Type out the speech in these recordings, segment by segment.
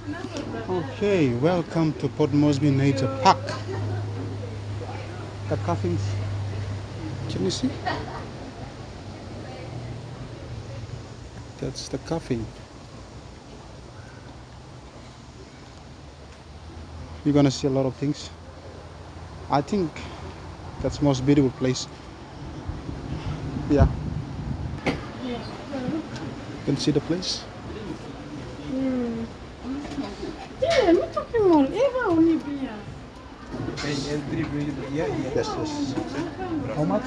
Okay, welcome to Port Moresby Nature Park. The coffins, can you see? That's the coffin. You're gonna see a lot of things. I think that's the most beautiful place. Yeah, you can see the place. Yes, yes. How much?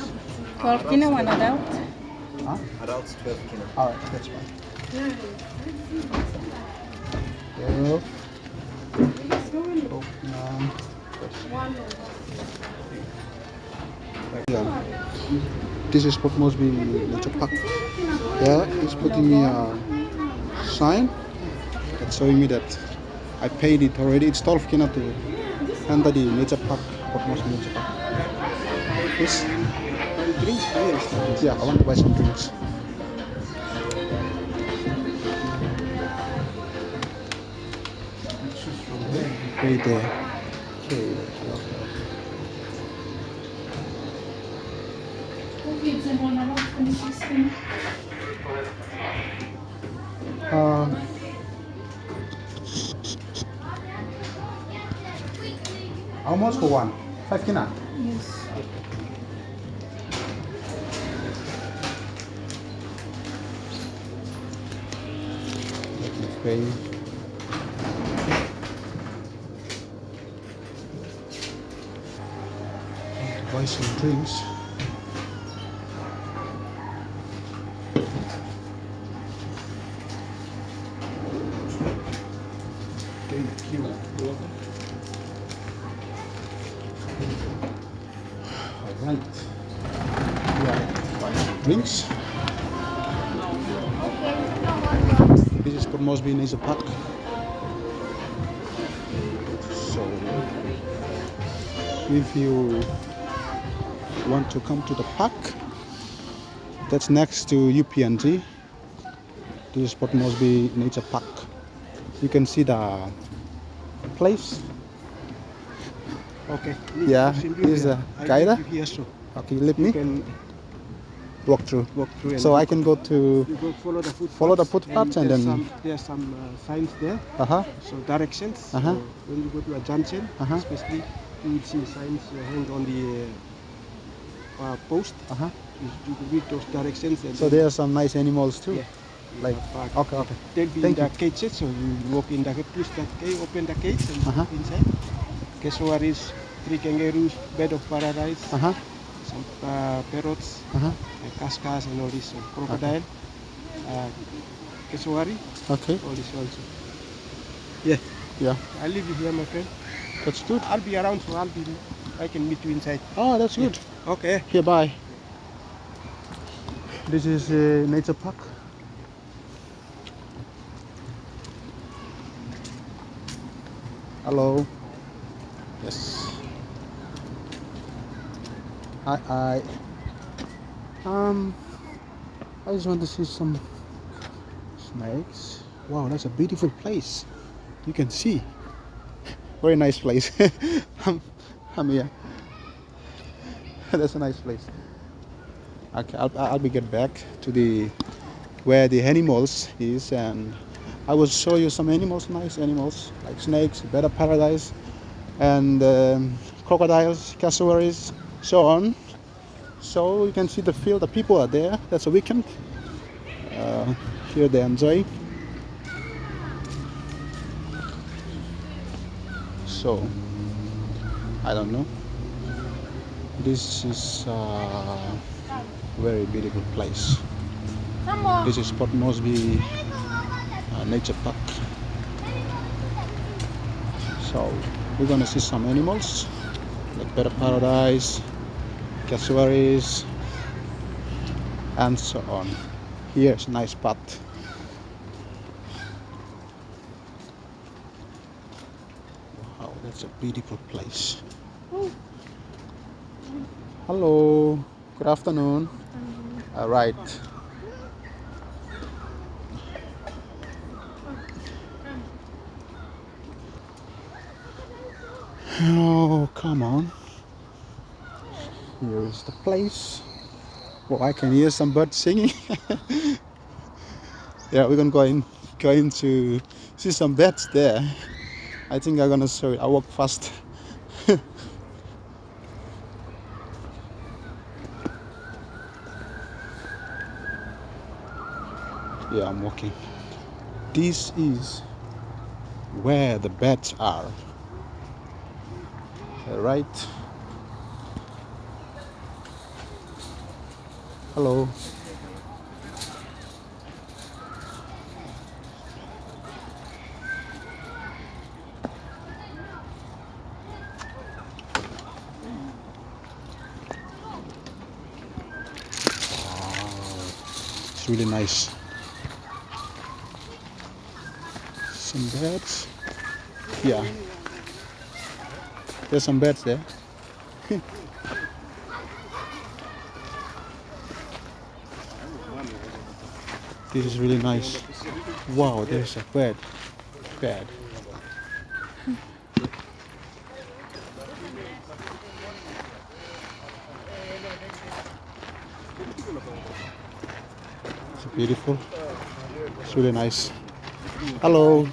12 kina, one adult. Huh? Adults 12 kilo. Alright, that's fine. 12, 9. Yeah. This is Port Moresby Nature Park. Yeah, it's putting me a sign that's showing me that I paid it already. It's 12 kina to enter the nature park, Port Moresby Nature Park. Yes? Drinks? Yes. Yeah, I want to buy some drinks. Right there. Okay. How much for one? 5 kina? Yes. Let me pay. Buy some drinks. Thank you. Alright. Yeah. Drinks. This is Port Moresby Nature Park. So if you want to come to the park, that's next to UPNG. This is Port Moresby Nature Park. You can see the place. Okay. Yeah, is a guide. Here, so Okay, let you me can walk through. walk through. And So I can go to you go follow the footpaths. follow the footpaths and then. There's some signs there. So Directions. Uh-huh. So when you go to a junction, Uh-huh. especially you will see signs hanged on the post. You can read those directions. And So there are some nice animals too. Yeah. Like okay. They'll be Thank in you. the cages, so you walk in the push that cage, open the cage and Uh-huh. walk inside. Casuaries, 3 kangaroos, bed of paradise, Uh-huh. some parrots, Uh-huh. cascas and all this, crocodile, casuary, Okay. all this also. Yeah, Yeah. I'll leave you here, my friend. That's good. I'll be around, so I can meet you inside. Oh, that's good. Okay. Here, bye. This is nature park. Hello. Yes. I I just want to see some snakes. Wow, that's a beautiful place. You can see. Very nice place. I'm here. That's a nice place. Okay, I'll be get back to the where the animals is, and I will show you some animals, nice animals like snakes, bird of paradise, and crocodiles, cassowaries, so on. So you can see the field. The people are there. That's a weekend. Here they enjoy. So I don't know. This is a very beautiful place. This is Port Moresby Nature Park. So we're gonna see some animals like bird of paradise, cassowaries, and so on. Here's a nice spot. Wow, that's a beautiful place. Hello, good afternoon. All right. Oh, come on. Here is the place. Oh, I can hear some birds singing. Yeah, we're gonna going to see some birds there. I think I'm gonna show it. I walk fast. Yeah, I'm walking. This is where the beds are. Right? Hello. It's really nice. Some beds. Yeah. There's some beds there. This is really nice. Wow, there's a bed. Bed. It's beautiful. It's really nice. Hello.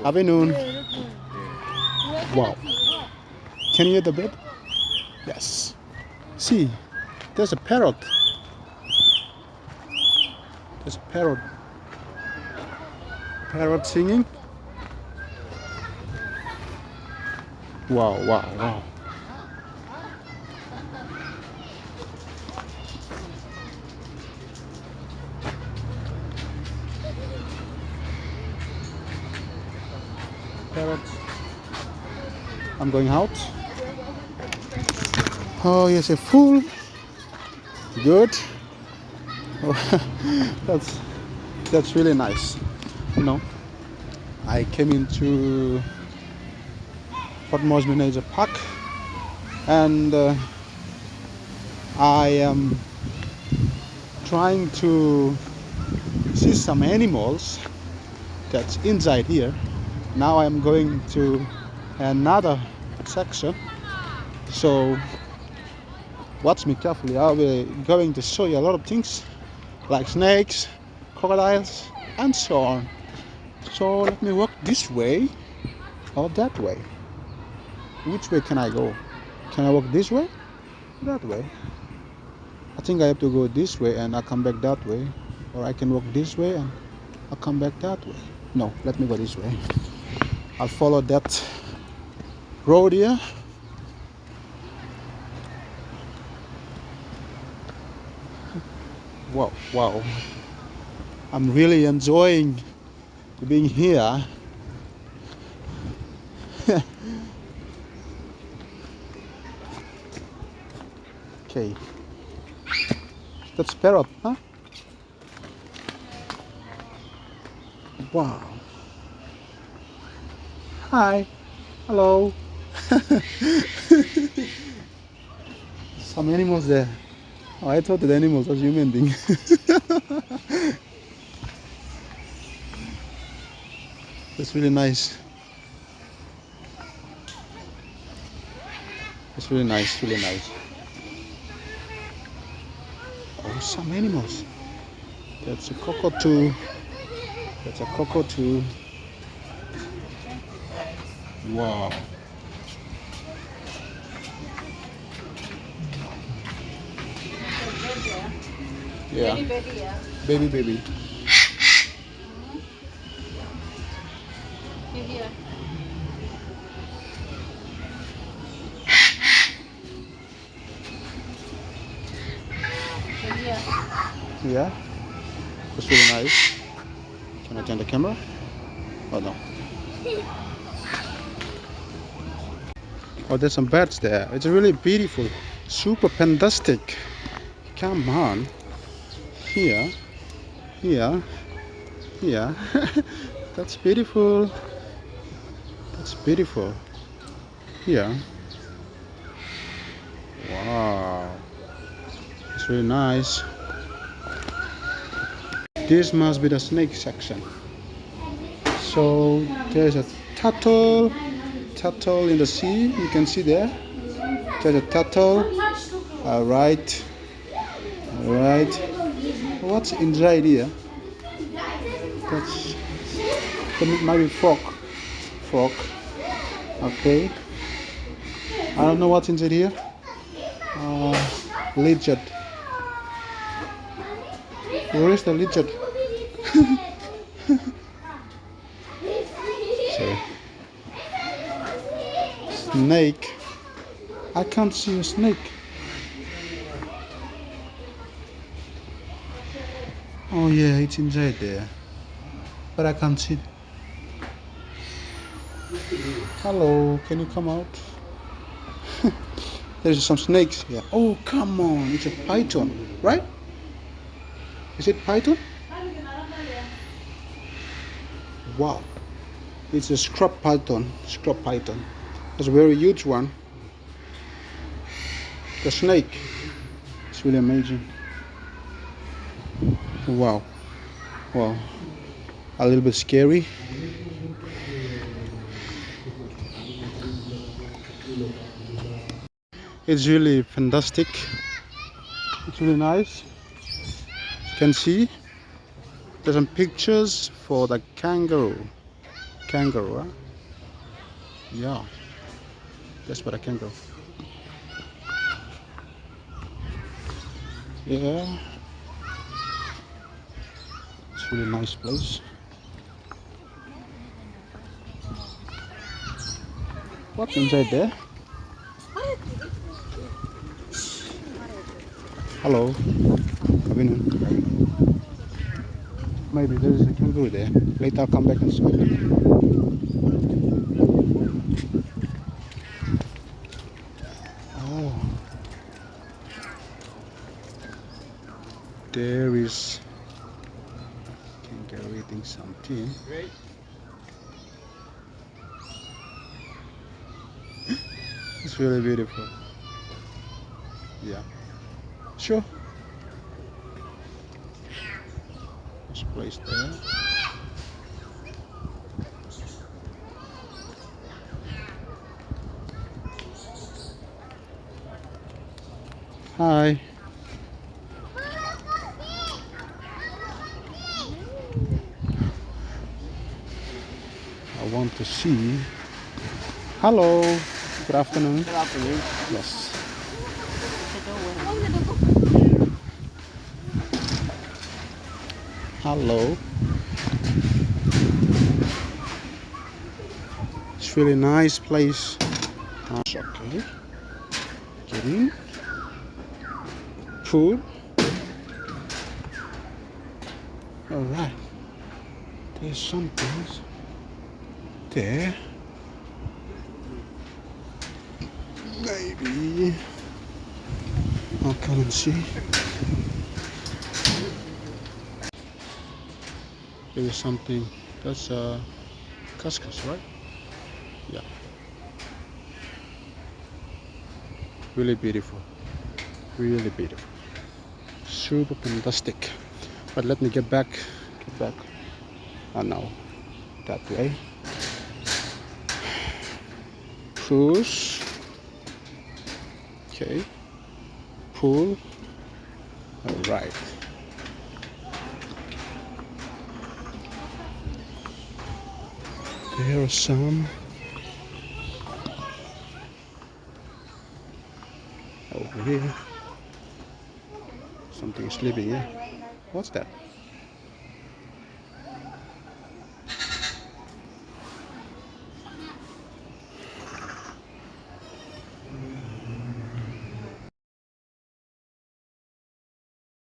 Afternoon. Wow. Can you hear the bed? Yes. See, there's a parrot. There's a parrot. Parrot singing. Wow, wow, wow. Parrots. I'm going out. Oh, yes, a full. Good. Oh, that's really nice. You know, I came into Manager Park, and I am trying to see some animals that's inside here. Now I'm going to another section, so watch me carefully. I'll be going to show you a lot of things like snakes, crocodiles, and so on. So let me walk this way or that way. Which way can I go? Can I walk this way? That way? I think I have to go this way and I'll come back that way. Or I can walk this way and I'll come back that way. No, let me go this way. I'll follow that road here. Wow, wow. I'm really enjoying being here. Okay. That's parrot, huh? Wow. Hi. Hello. Some animals there. Oh, I thought that animals was human being. That's really nice. It's really nice, really nice. Oh, some animals. That's a cockatoo. That's a cockatoo. Wow. Yeah. Baby, baby. Yeah. That's really nice. Can I turn the camera? Oh no. Oh, there's some birds there. It's really beautiful. Super fantastic. Come on. Here. Here. Here. That's beautiful. That's beautiful. Here. Wow. It's really nice. This must be the snake section. So there's a turtle, turtle in the sea. You can see there. There's a turtle. Alright. Alright. What's inside here? That's maybe frog. Frog. Okay. I don't know what's inside here. Lizard. Where is the lizard? Sorry. Snake. I can't see a snake. Oh yeah, it's inside there. But I can't see. Hello, can you come out? There's some snakes here. Oh, come on. It's a python, right? Is it python? Wow. It's a scrub python. Scrub python. It's a very huge one. The snake. It's really amazing. Wow. Wow. A little bit scary. It's really fantastic. It's really nice. You can see there's some pictures for the kangaroo. Kangaroo, huh? Yeah. That's what a kangaroo. Yeah. It's really nice place. What's inside there? Hello. Maybe there is a kangaroo there. Later I'll come back and show you. Oh. There is kangaroo eating something. It's really beautiful. Yeah. Sure. This place there. Hi. I want to see. Hello. Good afternoon. Good afternoon. Yes. Hello. It's really nice place. Okay. Get in. Food. All right. There's some things there. Maybe I'll come and see. There is something. That's couscous, right? Yeah. Really beautiful. Really beautiful. Super fantastic. But let me get back. Now that way. Push. Okay. Pull. All right. There are some over here. Something is sleeping here. What's that?